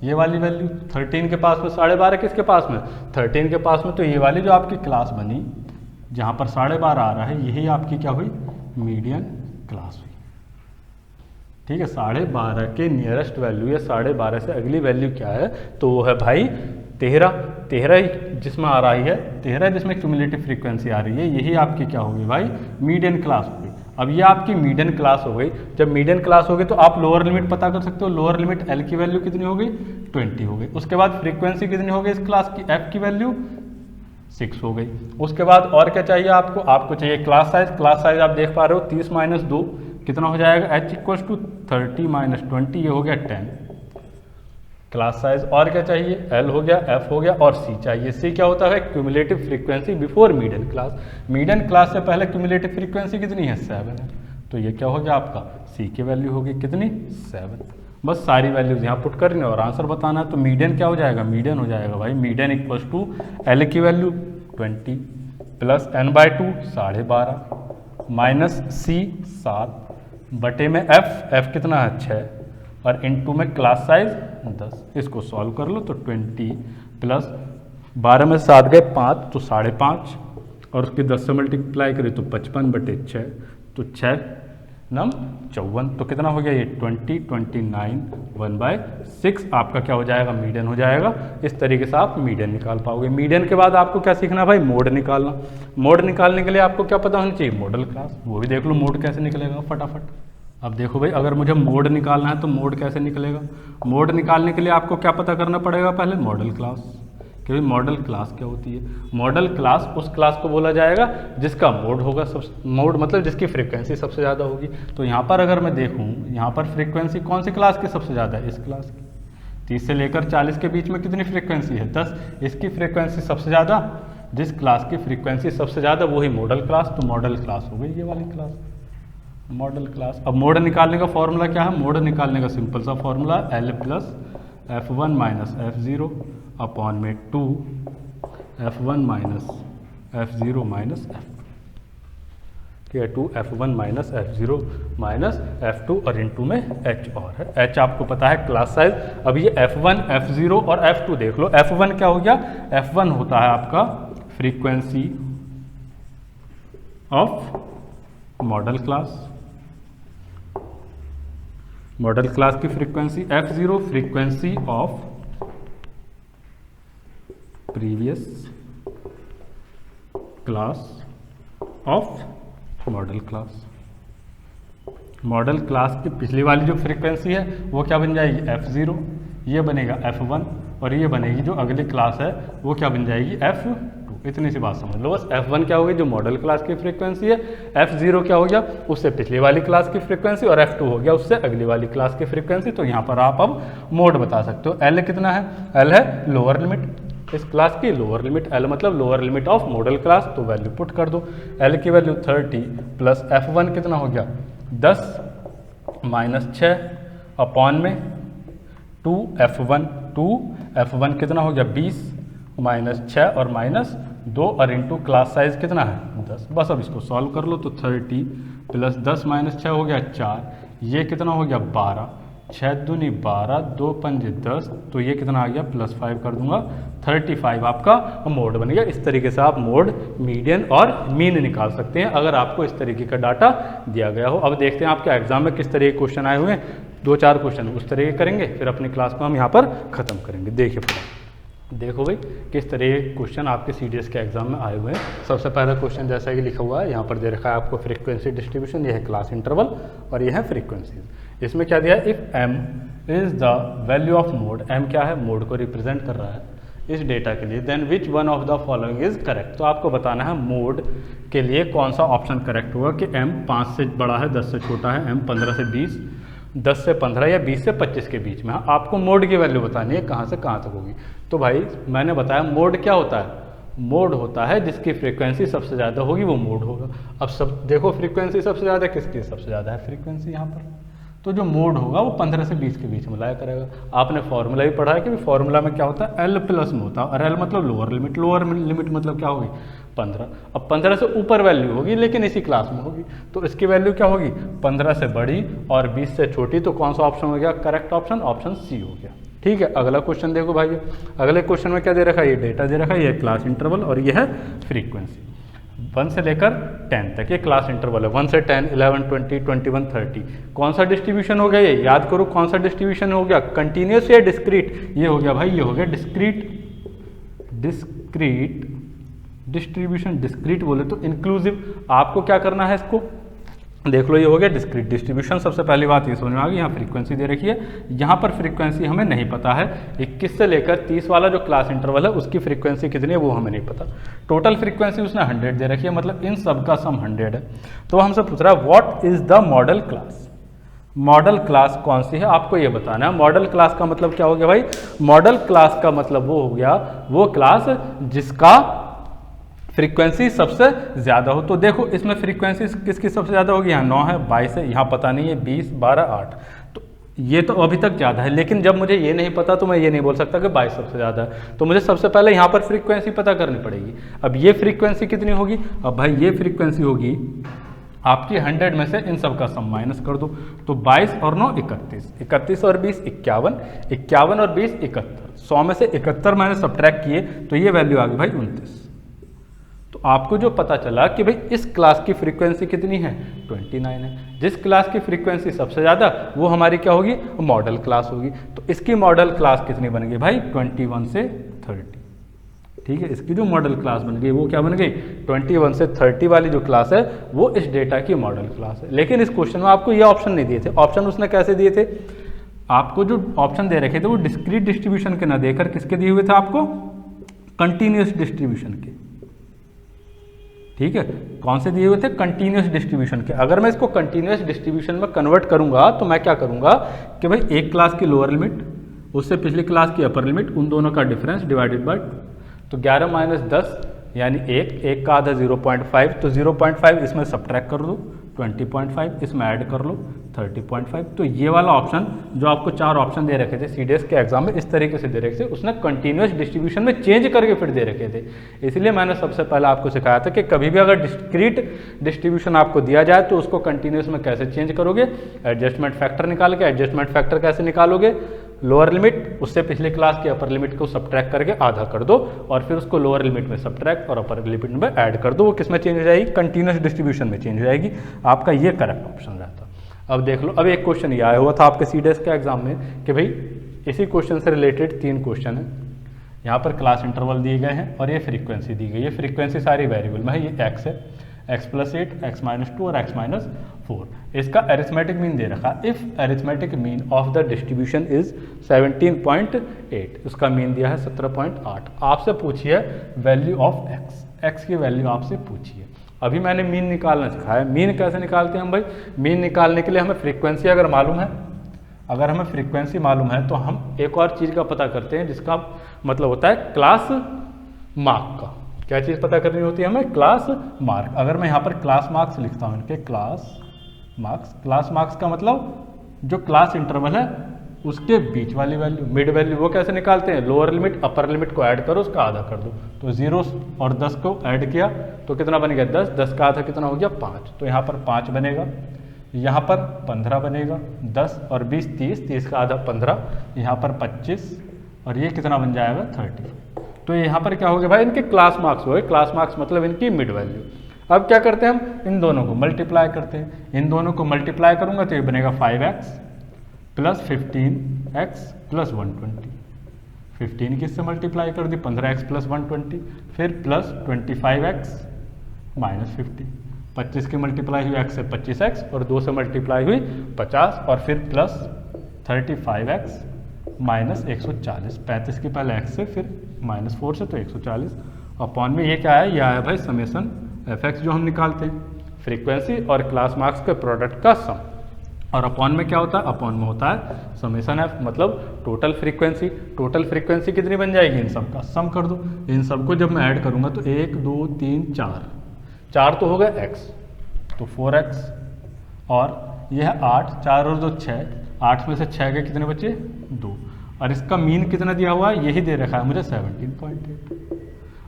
[SPEAKER 1] ये वाली वैल्यू 13 के पास में 12.5 किसके पास में 13 के पास में। तो ये वाली जो आपकी क्लास बनी जहाँ पर 12.5 आ रहा है, यही आपकी क्या हुई मीडियन क्लास हुई। ठीक है, 12.5 के नियरेस्ट वैल्यू या 12.5 से अगली वैल्यू क्या है, तो वो है भाई 13 जिसमें आ रही है, 13 जिसमें क्यूमुलेटिव फ्रीक्वेंसी आ रही है, यही आपकी क्या होगी भाई मीडियन क्लास होगी। अब ये आपकी मीडियन क्लास हो गई। जब मीडियन क्लास हो गई तो आप लोअर लिमिट पता कर सकते हो। लोअर लिमिट एल की वैल्यू कितनी हो गई 20 हो गई। उसके बाद फ्रीक्वेंसी कितनी हो गई इस क्लास की, एफ की वैल्यू 6 हो गई। उसके बाद और क्या चाहिए आपको, आपको चाहिए क्लास साइज। क्लास साइज आप देख पा रहे हो 30 - 2 कितना हो जाएगा, h = 30 - 20, ये हो गया 10 क्लास साइज। और क्या चाहिए, L हो गया, F हो गया और C चाहिए। C क्या होता है cumulative frequency before median class. Median class से पहले क्यूमुलेटिव फ्रीक्वेंसी कितनी है 7 है। तो ये क्या हो गया आपका C की वैल्यू होगी कितनी 7। बस सारी वैल्यूज यहाँ पुट करनी है और आंसर बताना है। तो मीडियन क्या हो जाएगा, मीडियन हो जाएगा भाई मीडियन = L की value 20 plus n/2 12 minus C 7 बटे में F कितना है 6 और इनटू में क्लास साइज 10। इसको सॉल्व कर लो तो 20 प्लस 12 में 7 गए 5 तो 5.5 और उसकी 10 से मल्टीप्लाई करें तो 55/6 तो 6 नम 54। तो कितना हो गया ये 29 1/6 आपका क्या हो जाएगा मीडियन हो जाएगा। इस तरीके से आप मीडियन निकाल पाओगे। मीडियन के बाद आपको क्या सीखना भाई, मोड निकालना। मोड निकालने के लिए आपको क्या पता होना चाहिए, मॉडल क्लास। वो भी देख लो मोड कैसे निकलेगा फटाफट। अब देखो भाई, अगर मुझे मोड निकालना है तो मोड कैसे निकलेगा। मोड निकालने के लिए आपको क्या पता करना पड़ेगा, पहले मॉडल क्लास। कि मॉडल क्लास क्या होती है, मॉडल क्लास उस क्लास को बोला जाएगा जिसका मोड होगा मोड मतलब जिसकी फ्रीक्वेंसी सबसे ज़्यादा होगी। तो यहाँ पर अगर मैं देखूँ, यहाँ पर फ्रीक्वेंसी कौन सी क्लास की सबसे ज़्यादा है, इस क्लास की। 30 से लेकर 40 के बीच में कितनी फ्रीक्वेंसी है 10, इसकी फ्रीक्वेंसी सबसे ज़्यादा। जिस क्लास की फ्रीक्वेंसी सबसे ज़्यादा वही मॉडल क्लास। तो मॉडल क्लास हो गई ये वाली क्लास, मॉडल क्लास। अब मोड निकालने का फॉर्मूला क्या है, मोड निकालने का सिंपल सा formula L + F1 - F0 upon में 2 F1 - F0 - F2। ठीक है, 2 F1 - F0 - F2 और इनटू में H और है। H आपको पता है क्लास साइज। अब ये F1 F0 और F2 देख लो। F1 क्या हो गया, F1 होता है आपका frequency of modal class. Modal class की frequency, F0 frequency of previous class of modal class. Modal class की पिछली वाली जो फ्रीक्वेंसी है वो क्या बन जाएगी F0, ये बनेगा F1 और ये बनेगी जो अगली क्लास है वो क्या बन जाएगी F2। इतनी सी बात समझ लो बस। F1 क्या होगी जो मॉडल क्लास की फ्रीक्वेंसी है, F0 क्या हो गया उससे पिछली वाली क्लास की फ्रीक्वेंसी और F2 हो गया उससे अगली वाली क्लास की फ्रीक्वेंसी। तो यहाँ पर आप अब मोड बता सकते हो। L कितना है, L है लोअर लिमिट इस क्लास की लोअर लिमिट, एल मतलब lower limit of modal class, तो वैल्यू पुट कर दो। एल की वैल्यू 30 प्लस F1 कितना हो गया 10 माइनस 6 अपॉन में 2F1 कितना हो गया 20 माइनस 6 और माइनस 2 और इंटू क्लास साइज कितना है 10। बस अब इसको सॉल्व कर लो तो 30 प्लस 10 माइनस 6 हो गया 4, ये कितना हो गया 12, 6 दूनी 12, 2 पंजे 10, तो ये कितना आ गया प्लस 5 कर दूंगा 35 आपका मोड बन गया। इस तरीके से आप मोड, मीडियन और मीन निकाल सकते हैं अगर आपको इस तरीके का डाटा दिया गया हो। अब देखते हैं आपके एग्जाम में किस तरह के क्वेश्चन आए हुए हैं, 2-4 क्वेश्चन उस तरह के करेंगे, फिर अपनी क्लास को हम यहाँ पर ख़त्म करेंगे। देखिए देखो भाई किस तरह के क्वेश्चन आपके CDS के एग्जाम में आए हुए हैं। सबसे पहला क्वेश्चन जैसा कि लिखा हुआ है यहाँ पर दे रखा है आपको फ्रीक्वेंसी डिस्ट्रीब्यूशन, ये है क्लास इंटरवल और ये है फ्रीक्वेंसीज। इसमें क्या दिया है, if m is the value of mode, m क्या है मोड को रिप्रेजेंट कर रहा है इस डेटा के लिए, then which one of the following is correct. तो आपको बताना है मोड के लिए कौन सा ऑप्शन करेक्ट होगा कि m 5 से बड़ा है 10 से छोटा है, m 15 से 20, 10 से 15 या 20 से 25 के बीच में। आपको मोड की वैल्यू बतानी है कहाँ से कहाँ तक होगी। तो भाई मैंने बताया मोड क्या होता है, मोड होता है जिसकी फ्रीक्वेंसी सबसे ज़्यादा होगी वो मोड होगा। अब सब देखो फ्रीक्वेंसी सबसे ज़्यादा किसकी, सबसे ज़्यादा है फ्रीक्वेंसी यहाँ पर, तो जो मोड होगा वो 15 से 20 के बीच में लाया करेगा। आपने फॉर्मूला भी पढ़ा है कि फॉर्मूला में क्या होता है L प्लस में होता है, और L मतलब लोअर लिमिट, लोअर लिमिट मतलब क्या होगी 15। अब 15 से ऊपर वैल्यू होगी लेकिन इसी क्लास में होगी, तो इसकी वैल्यू क्या होगी 15 से बड़ी और 20 से छोटी। तो कौन सा ऑप्शन हो गया करेक्ट ऑप्शन, ऑप्शन सी हो गया। ठीक है, अगला क्वेश्चन देखो भाई, अगले क्वेश्चन में क्या दे रखा है, ये डेटा दे रखा है, ये क्लास इंटरवल और ये है फ्रीक्वेंसी। 1 से लेकर 10 तक ये क्लास इंटरवल है, 1 से 10, 11, 20, 21, 30। कौन सा डिस्ट्रीब्यूशन हो गया, ये याद करो कौन सा डिस्ट्रीब्यूशन हो गया, कंटिन्यूस या डिस्क्रीट। ये हो गया भाई, ये हो गया डिस्क्रीट डिस्ट्रीब्यूशन। डिस्क्रीट बोले तो इंक्लूसिव। आपको क्या करना है, इसको देख लो, ये हो गया डिस्क्रीट डिस्ट्रीब्यूशन। सबसे पहली बात ये समझ में आ गई, यहाँ फ्रीक्वेंसी दे रखी है, यहाँ पर फ्रीक्वेंसी हमें नहीं पता है। 21 से लेकर 30 वाला जो क्लास इंटरवल है उसकी फ्रीक्वेंसी कितनी है वो हमें नहीं पता। टोटल फ्रीक्वेंसी उसने 100 दे रखी है, मतलब इन सब का सम 100 है। तो हमसे पूछ रहा है what is the model class, modal class कौन सी है आपको ये बताना है। मॉडल क्लास का मतलब क्या हो गया भाई, मॉडल क्लास का मतलब वो हो गया वो क्लास जिसका फ्रीक्वेंसी सबसे ज़्यादा हो। तो देखो इसमें फ्रीक्वेंसी किसकी सबसे ज़्यादा होगी, यहाँ 9 है, 22 है, यहाँ पता नहीं है 20, 12, 8। तो ये तो अभी तक ज़्यादा है, लेकिन जब मुझे ये नहीं पता तो मैं ये नहीं बोल सकता कि 22 सबसे ज़्यादा है। तो मुझे सबसे पहले यहाँ पर फ्रीक्वेंसी पता करनी पड़ेगी। अब ये फ्रीक्वेंसी कितनी होगी, अब भाई ये फ्रीक्वेंसी होगी आपकी 100 में से इन सब का सम माइनस कर दो। तो 22 और 9 31, 31 और 20 51, 51 और 20 71, 100 में से 71 मैंने सब्ट्रैक्ट किए तो ये वैल्यू आ गई भाई 29। तो आपको जो पता चला कि भाई इस क्लास की फ्रीक्वेंसी कितनी है 29 है। जिस क्लास की फ्रीक्वेंसी सबसे ज़्यादा वो हमारी क्या होगी, मॉडल क्लास होगी। तो इसकी मॉडल क्लास कितनी बन गई भाई 21 से 30। ठीक है, इसकी जो मॉडल क्लास बन गई वो क्या बन गई 21 से 30 वाली जो क्लास है वो इस डेटा की मॉडल क्लास है। लेकिन इस क्वेश्चन में आपको ये ऑप्शन नहीं दिए थे। ऑप्शन उसने कैसे दिए थे, आपको जो ऑप्शन दे रखे थे वो डिस्क्रीट डिस्ट्रीब्यूशन के ना देकर किसके दिए हुए थे, आपको कंटिन्यूस डिस्ट्रीब्यूशन के। ठीक है, कौन से दिए हुए थे, कंटिन्यूस डिस्ट्रीब्यूशन के। अगर मैं इसको कंटिन्यूस डिस्ट्रीब्यूशन में कन्वर्ट करूंगा तो मैं क्या करूंगा कि भाई एक क्लास की लोअर लिमिट उससे पिछली क्लास की अपर लिमिट, उन दोनों का डिफरेंस डिवाइडेड बाय 2। तो 11 माइनस 10 यानी 1 का आधा 0.5, तो 0.5 इसमें सब्ट्रैक्ट कर दो, 20.5 इसमें ऐड कर लो 30.5। तो ये वाला ऑप्शन जो आपको 4 ऑप्शन दे रखे थे CDS के एग्जाम में इस तरीके से दे रखे थे, उसने कंटिन्यूस डिस्ट्रीब्यूशन में चेंज करके फिर दे रखे थे। इसलिए मैंने सबसे पहले आपको सिखाया था कि कभी भी अगर डिस्क्रीट डिस्ट्रीब्यूशन आपको दिया जाए तो उसको कंटिन्यूस में कैसे चेंज करोगे, एडजस्टमेंट फैक्टर निकाल के। एडजस्टमेंट फैक्टर कैसे निकालोगे, लोअर लिमिट उससे पिछले क्लास की अपर लिमिट को सब्ट्रैक्ट करके आधा कर दो और फिर उसको लोअर लिमिट में सब्ट्रैक्ट और अपर लिमिट में ऐड कर दो। वो किस में चेंज हो जाएगी, कंटिन्यूस डिस्ट्रीब्यूशन में चेंज हो जाएगी। आपका ये करेक्ट ऑप्शन रहता। अब देख लो, अब एक क्वेश्चन ये आया हुआ था आपके CDS के एग्जाम में कि भाई इसी क्वेश्चन से रिलेटेड 3 क्वेश्चन है। यहाँ पर क्लास इंटरवल दिए गए हैं और ये फ्रीक्वेंसी दी गई है। फ्रीक्वेंसी सारी वेरिएबल में है, ये x है, x+8, x-2 और x-4। इसका अरिथमेटिक मीन दे रखा, if arithmetic mean of the distribution is 17.8, उसका मीन दिया है 17.8। आपसे पूछिए वैल्यू ऑफ x की वैल्यू आपसे पूछिए। अभी मैंने मीन निकालना सिखाया। मीन कैसे निकालते हैं हम भाई, मीन निकालने के लिए हमें फ्रीक्वेंसी अगर मालूम है, अगर हमें फ्रीक्वेंसी मालूम है तो हम एक और चीज़ का पता करते हैं जिसका मतलब होता है क्लास मार्क का। क्या चीज़ पता करनी होती है हमें? Class mark. अगर मैं यहाँ पर क्लास मार्क्स लिखता हूँ इनके क्लास मार्क्स का मतलब जो क्लास इंटरवल है उसके बीच वाली वैल्यू, मिड वैल्यू, वो कैसे निकालते हैं? लोअर लिमिट अपर लिमिट को ऐड करो, उसका आधा कर दो। तो 0 और 10 को ऐड किया तो कितना बन गया? 10। 10 का आधा कितना हो गया? 5। तो यहाँ पर 5 बनेगा, यहाँ पर 15 बनेगा, 10 और 20 30, 30 का आधा 15, यहाँ पर 25 और ये कितना बन जाएगा? 30। तो यहाँ पर क्या हो गया भाई? इनके क्लास मार्क्स हो गए। क्लास मार्क्स मतलब इनकी मिड वैल्यू। अब क्या करते हैं हम? इन दोनों को मल्टीप्लाई करते हैं। इन दोनों को मल्टीप्लाई करूंगा तो ये बनेगा 5x प्लस 15x प्लस 120। 15 किससे मल्टीप्लाई कर दी? 15x प्लस 120, फिर प्लस 25x माइनस 50। 25 की मल्टीप्लाई हुई x से 25x और 2 से मल्टीप्लाई हुई 50 और फिर प्लस 35x माइनस 140। 35 की पहले x से फिर माइनस 4 से तो 140 अपॉन में ये क्या है? ये आया भाई समेसन fx जो हम निकालते हैं फ्रीक्वेंसी और क्लास मार्क्स के प्रोडक्ट का सम। और अपॉन में क्या होता है? अपॉन में होता है समेसन f, मतलब टोटल फ्रीक्वेंसी। टोटल फ्रीक्वेंसी कितनी बन जाएगी? इन सब का सम कर दो। इन सबको जब मैं ऐड करूंगा तो 1 2 3 4 तो हो गए x, तो 4x और यह है 8, 4 और 2 6, 8 में से 6 के कितने बचे? 2। और इसका मीन कितना दिया हुआ है? यही दे रखा है मुझे 17.8।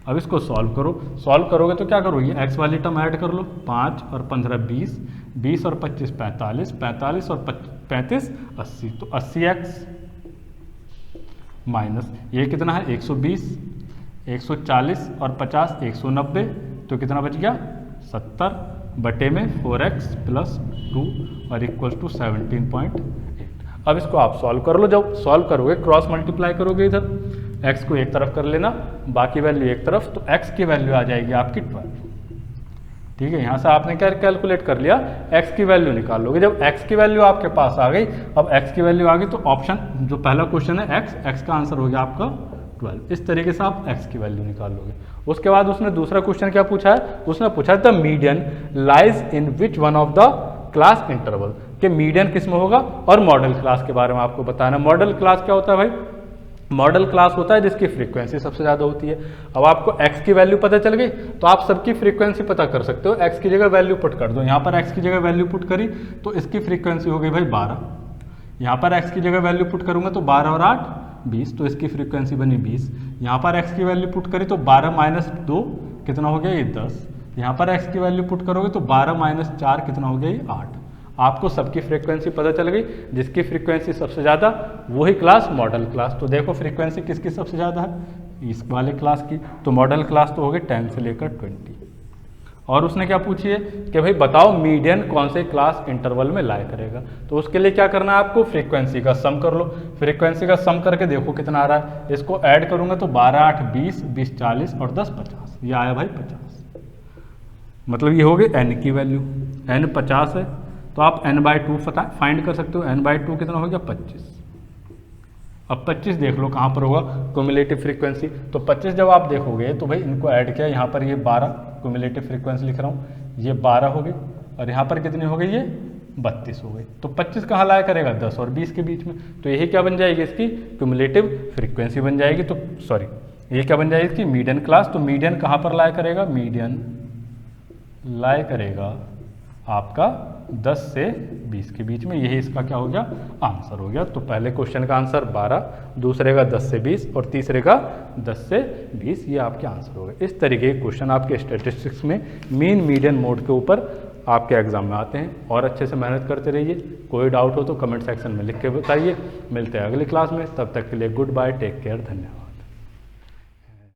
[SPEAKER 1] अब इसको सॉल्व करो। सॉल्व करोगे तो क्या करो? ये x वाली टर्म ऐड कर लो, 5 और 15 20, 20 और 25 45, 45 और 35 80, तो 80x माइनस ये कितना है? 120, 140 और 50 190, तो कितना बच गया? 70 बटे में 4x प्लस 2 और इक्वल टू 17.8। अब इसको आप सॉल्व कर लो। जब सॉल्व करोगे क्रॉस मल्टीप्लाई करोगे, इधर x को एक तरफ कर लेना, बाकी वैल्यू एक तरफ, तो x की वैल्यू आ जाएगी आपकी 12। ठीक है, यहाँ से आपने क्या कैलकुलेट कर लिया? x की वैल्यू निकाल लोगे। जब x की वैल्यू आपके पास आ गई, अब x की वैल्यू आ गई तो ऑप्शन जो पहला क्वेश्चन है x का आंसर हो गया आपका 12। इस तरीके से आप x की वैल्यू निकाल लोगे। उसके बाद उसने दूसरा क्वेश्चन क्या पूछा है? उसने पूछा the median lies in which one of the class interval, कि मीडियन किस में होगा और मॉडल क्लास के बारे में आपको बताना। मॉडल क्लास क्या होता है भाई? मॉडल क्लास होता है जिसकी फ्रीक्वेंसी सबसे ज़्यादा होती है। अब आपको x की वैल्यू पता चल गई तो आप सबकी फ्रीक्वेंसी पता कर सकते हो। x की जगह वैल्यू पुट कर दो। यहाँ पर x की जगह वैल्यू पुट करी तो इसकी फ्रीक्वेंसी हो गई भाई 12। यहाँ पर x की जगह वैल्यू पुट करूंगा तो 12 और 8 20, तो इसकी फ्रीक्वेंसी बनी 20। यहाँ पर x की वैल्यू पुट करी तो 12 माइनस 2 कितना हो गया? ये 10। यहाँ पर x की वैल्यू पुट करोगे तो 12 माइनस 4 कितना हो गया? ये 8। आपको सबकी फ्रीक्वेंसी पता चल गई। जिसकी फ्रीक्वेंसी सबसे ज़्यादा वही क्लास मॉडल क्लास। तो देखो फ्रीक्वेंसी किसकी सबसे ज़्यादा है? इस वाले क्लास की। तो मॉडल क्लास तो हो गए 10 से लेकर 20। और उसने क्या पूछी है कि भाई बताओ मीडियन कौन से क्लास इंटरवल में लाई करेगा। तो उसके लिए क्या करना है आपको? फ्रीक्वेंसी का सम कर लो। फ्रीक्वेंसी का सम करके देखो कितना आ रहा है। इसको ऐड करूंगा तो 12 8 20, 20 40 और 10 50। ये आया भाई 50। मतलब ये हो गई n की वैल्यू। n 50 है तो आप n/2 फाइंड कर सकते हो। n/2 कितना हो गया? 25। अब 25 देख लो कहाँ पर होगा? Cumulative frequency. तो 25 जब आप देखोगे तो भाई इनको ऐड किया, यहाँ पर ये 12 क्यूमुलेटिव फ्रीक्वेंसी लिख रहा हूँ, ये 12 हो गई और यहाँ पर कितनी हो गई? ये 32 हो गई। तो 25 कहाँ लाया करेगा? 10 और 20 के बीच में। तो यही क्या बन जाएगी? इसकी क्यूमुलेटिव फ्रीक्वेंसी बन जाएगी। तो सॉरी, ये क्या बन जाएगी? इसकी मीडियन क्लास। तो मीडियन कहाँ पर लाया करेगा? मीडियन लाया करेगा आपका 10 से 20 के बीच में। यही इसका क्या हो गया? आंसर हो गया। तो पहले क्वेश्चन का आंसर 12, दूसरे का 10 से 20 और तीसरे का 10 से 20। ये आपके आंसर हो गए। इस तरीके के क्वेश्चन आपके स्टैटिस्टिक्स में मीन मीडियन मोड के ऊपर आपके एग्जाम में आते हैं। और अच्छे से मेहनत करते रहिए। कोई डाउट हो तो कमेंट सेक्शन में लिख के बताइए। मिलते हैं अगली क्लास में, तब तक के लिए गुड बाय, टेक केयर, धन्यवाद।